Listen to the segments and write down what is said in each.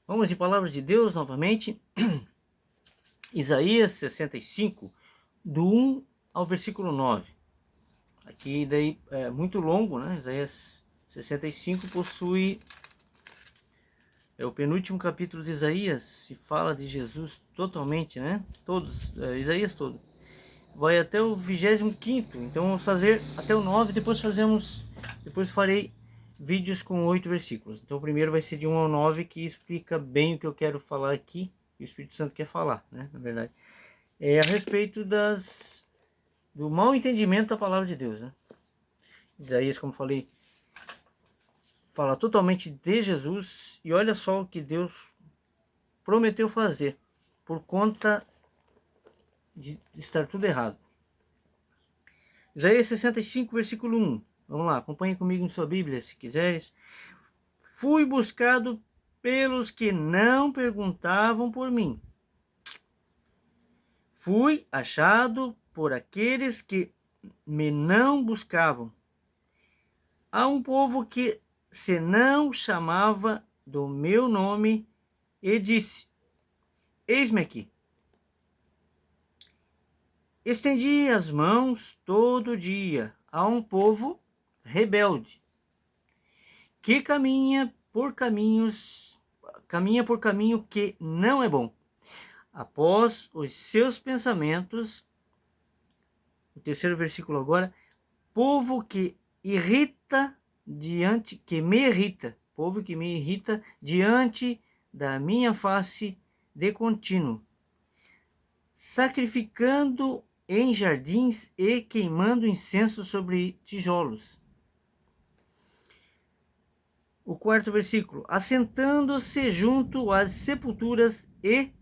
Vamos de palavra de Deus novamente. Isaías 65, do 1 ao versículo 9. Aqui daí é muito longo, né? Isaías 65 possui o penúltimo capítulo de Isaías, se fala de Jesus totalmente, né? Todos, Isaías todo. Vai até o 25º, então vamos fazer até o 9, depois farei vídeos com 8 versículos. Então o primeiro vai ser de 1 ao 9, que explica bem o que eu quero falar aqui, e o Espírito Santo quer falar, né? Na verdade, é a respeito do mau entendimento da palavra de Deus, né? Isaías, como falei, fala totalmente de Jesus, e olha só o que Deus prometeu fazer, por conta de estar tudo errado. Isaías 65, versículo 1. Vamos lá, acompanhe comigo em sua Bíblia, se quiseres. Fui buscado pelos que não perguntavam por mim. Fui achado por aqueles que me não buscavam. Há um povo que se não chamava do meu nome e disse: Eis-me aqui. Estendi as mãos todo dia a um povo rebelde, que caminha por caminho que não é bom. Após os seus pensamentos, o terceiro versículo agora, povo que me irrita diante da minha face de contínuo, sacrificando em jardins e queimando incenso sobre tijolos. O quarto versículo, assentando-se junto às sepulturas e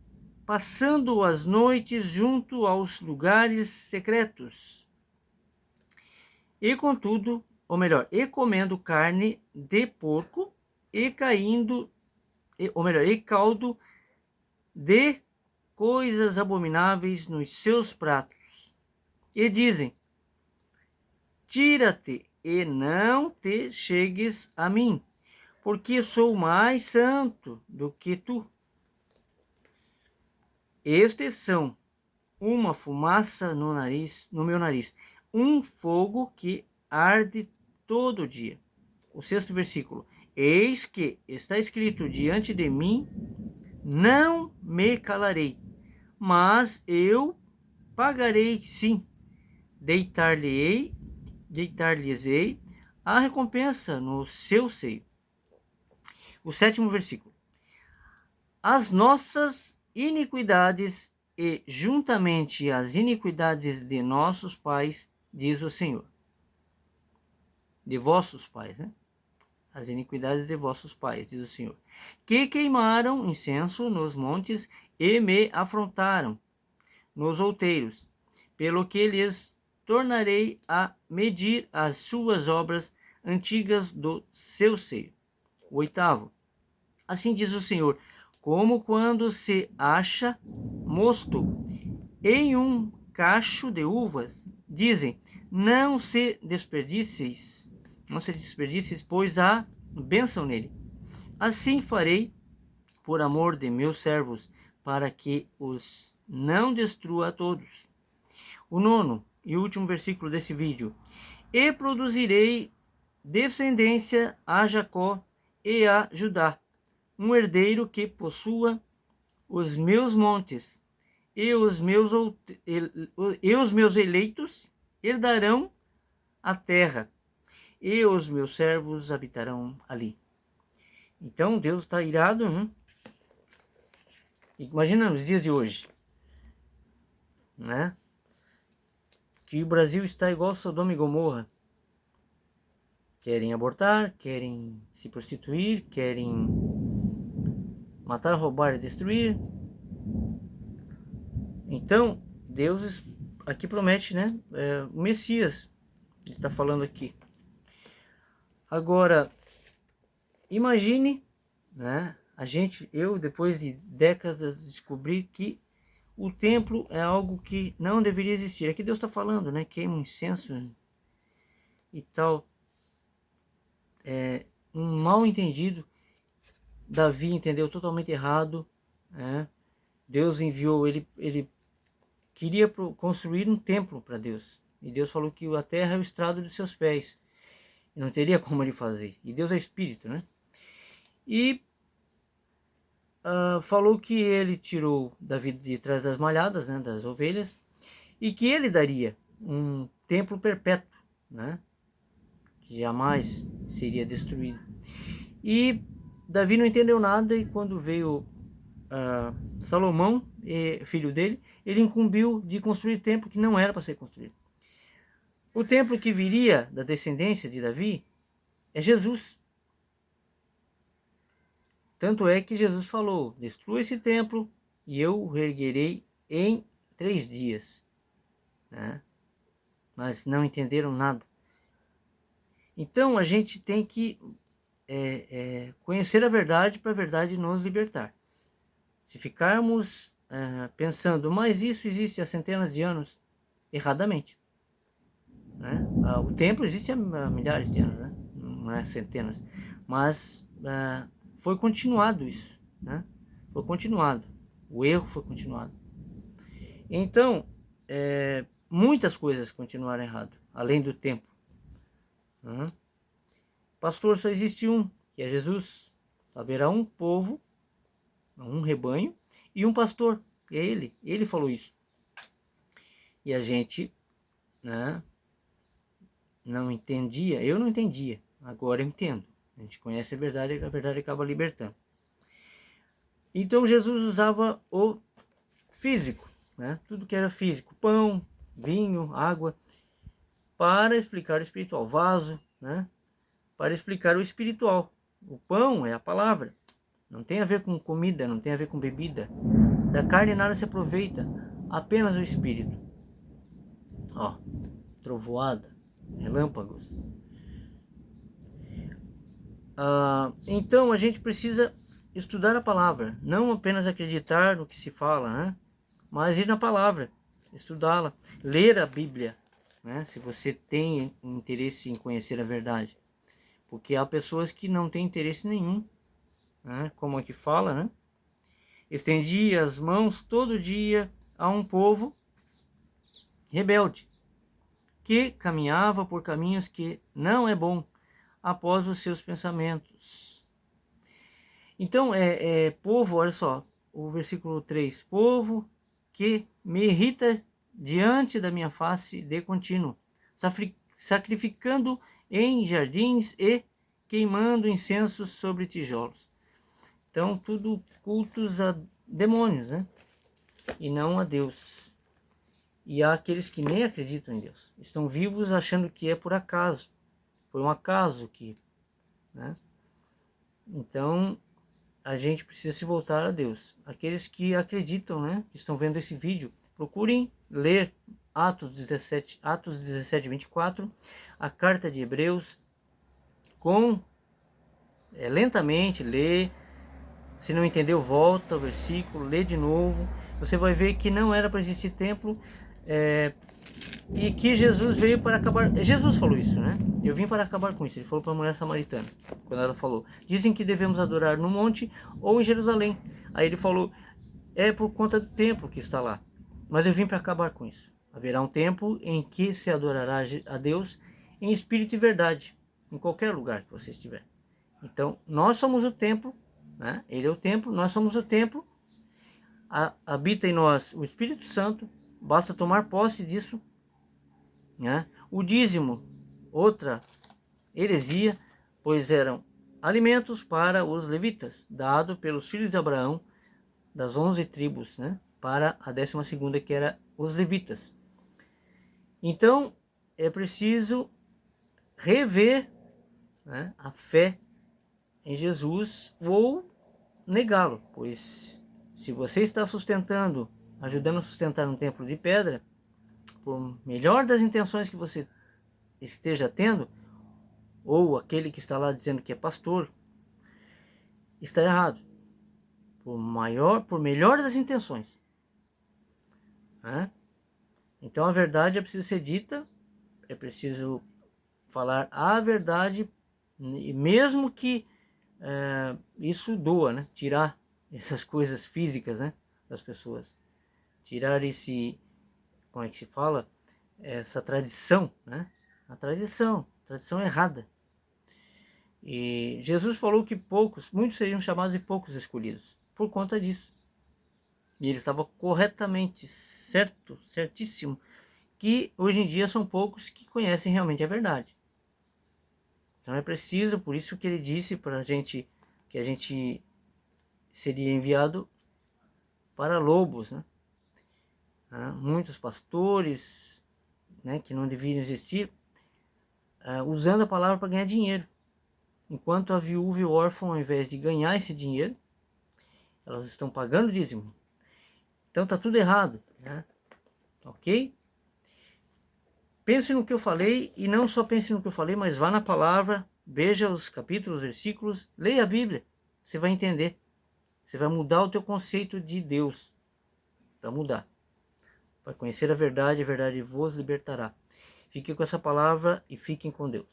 passando as noites junto aos lugares secretos. E contudo, ou melhor, e comendo carne de porco e e caldo de coisas abomináveis nos seus pratos. E dizem: tira-te e não te chegues a mim, porque sou mais santo do que tu. Estes são uma fumaça no meu nariz, um fogo que arde todo dia. O sexto versículo, eis que está escrito diante de mim, não me calarei, mas eu pagarei sim, deitar-lhes-ei a recompensa no seu seio. O sétimo versículo, as nossas iniquidades e juntamente as iniquidades de nossos pais, diz o Senhor. De vossos pais, né? As iniquidades de vossos pais, diz o Senhor. Que queimaram incenso nos montes e me afrontaram nos outeiros, pelo que lhes tornarei a medir as suas obras antigas do seu seio. O oitavo, assim diz o Senhor, como quando se acha mosto em um cacho de uvas, dizem, não se desperdiceis, pois há bênção nele. Assim farei por amor de meus servos, para que os não destrua a todos. O nono e último versículo desse vídeo. E produzirei descendência a Jacó e a Judá, um herdeiro que possua os meus montes, e os meus eleitos herdarão a terra, e os meus servos habitarão ali. Então Deus está irado, né? Imagina nos dias de hoje, né? Que o Brasil está igual Sodoma e Gomorra. Querem abortar, querem se prostituir, querem matar, roubar e destruir. Então, Deus aqui promete, né? O Messias, ele está falando aqui. Agora, imagine, né? Eu depois de décadas descobri que o templo é algo que não deveria existir. Aqui Deus está falando, né? Queima um incenso e tal. Um mal entendido Davi entendeu totalmente errado, né? Deus enviou, ele queria construir um templo para Deus. E Deus falou que a terra é o estrado de seus pés. E não teria como ele fazer. E Deus é espírito, né? E falou que ele tirou Davi de trás das malhadas, né, das ovelhas, e que ele daria um templo perpétuo, né, que jamais seria destruído. E Davi não entendeu nada, e quando veio Salomão, filho dele, ele incumbiu de construir templo que não era para ser construído. O templo que viria da descendência de Davi é Jesus. Tanto é que Jesus falou: destrua esse templo e eu o reerguerei em 3 dias. Né? Mas não entenderam nada. Então a gente tem que conhecer a verdade para a verdade nos libertar. Se ficarmos pensando, mas isso existe há centenas de anos, erradamente. Né? O templo existe há milhares de anos, né? Não é centenas. Mas foi continuado isso. Né? Foi continuado. O erro foi continuado. Então, muitas coisas continuaram errado, além do tempo. Pastor, só existe um, que é Jesus. Haverá um povo, um rebanho, e um pastor. É ele. Ele falou isso. E a gente, né, não entendia. Eu não entendia. Agora eu entendo. A gente conhece a verdade acaba libertando. Então Jesus usava o físico, né? Tudo que era físico, pão, vinho, água, para explicar o espiritual, vaso, né? Para explicar o espiritual. O pão é a palavra, não tem a ver com comida, não tem a ver com bebida. Da carne nada se aproveita, apenas o espírito. Ó, trovoada, relâmpagos. Então a gente precisa estudar a palavra, não apenas acreditar no que se fala, né? Mas ir na palavra, estudá-la, ler a Bíblia, né? Se você tem interesse em conhecer a verdade, porque há pessoas que não têm interesse nenhum, né? Como aqui fala, né? Estendia as mãos todo dia a um povo rebelde, que caminhava por caminhos que não é bom, após os seus pensamentos. Então, povo, olha só, o versículo 3, povo que me irrita diante da minha face de contínuo, sacrificando em jardins e queimando incensos sobre tijolos. Então, tudo cultos a demônios, né? E não a Deus. E há aqueles que nem acreditam em Deus. Estão vivos achando que é por acaso. Foi um acaso que... Né? Então, a gente precisa se voltar a Deus. Aqueles que acreditam, né? Que estão vendo esse vídeo, procurem ler Atos 17, 24, a carta de Hebreus, lentamente, lê. Se não entendeu, volta ao versículo, lê de novo. Você vai ver que não era para existir templo, e que Jesus veio para acabar. Jesus falou isso, né? Eu vim para acabar com isso. Ele falou para a mulher samaritana, quando ela falou: dizem que devemos adorar no monte ou em Jerusalém. Aí ele falou: é por conta do templo que está lá. Mas eu vim para acabar com isso. Haverá um tempo em que se adorará a Deus em espírito e verdade, em qualquer lugar que você estiver. Então, nós somos o templo, né? Ele é o templo, nós somos o templo. Habita em nós o Espírito Santo. Basta tomar posse disso, né? O dízimo, outra heresia, pois eram alimentos para os levitas, dado pelos filhos de Abraão, das 11 tribos, né? Para a 12ª, que era os levitas. Então, é preciso rever, né, a fé em Jesus ou negá-lo, pois se você está sustentando, ajudando a sustentar um templo de pedra, por melhor das intenções que você esteja tendo, ou aquele que está lá dizendo que é pastor, está errado. Por melhor das intenções. Né? Então a verdade é preciso ser dita, é preciso falar a verdade, e mesmo que isso doa, né? Tirar essas coisas físicas, né, das pessoas. Tirar esse, como é que se fala? Essa tradição, né? A tradição errada. E Jesus falou que muitos seriam chamados e poucos escolhidos, por conta disso. E ele estava corretamente certíssimo, que hoje em dia são poucos que conhecem realmente a verdade. Então é preciso, por isso que ele disse para a gente que a gente seria enviado para lobos, né? Muitos pastores, né, que não deveriam existir, usando a palavra para ganhar dinheiro. Enquanto a viúva e o órfão, ao invés de ganhar esse dinheiro, elas estão pagando o dízimo. Então tá tudo errado, né? Ok? Pense no que eu falei, e não só pense no que eu falei, mas vá na palavra, veja os capítulos, versículos, leia a Bíblia. Você vai entender. Você vai mudar o teu conceito de Deus. Vai mudar. Vai conhecer a verdade vos libertará. Fiquem com essa palavra e fiquem com Deus.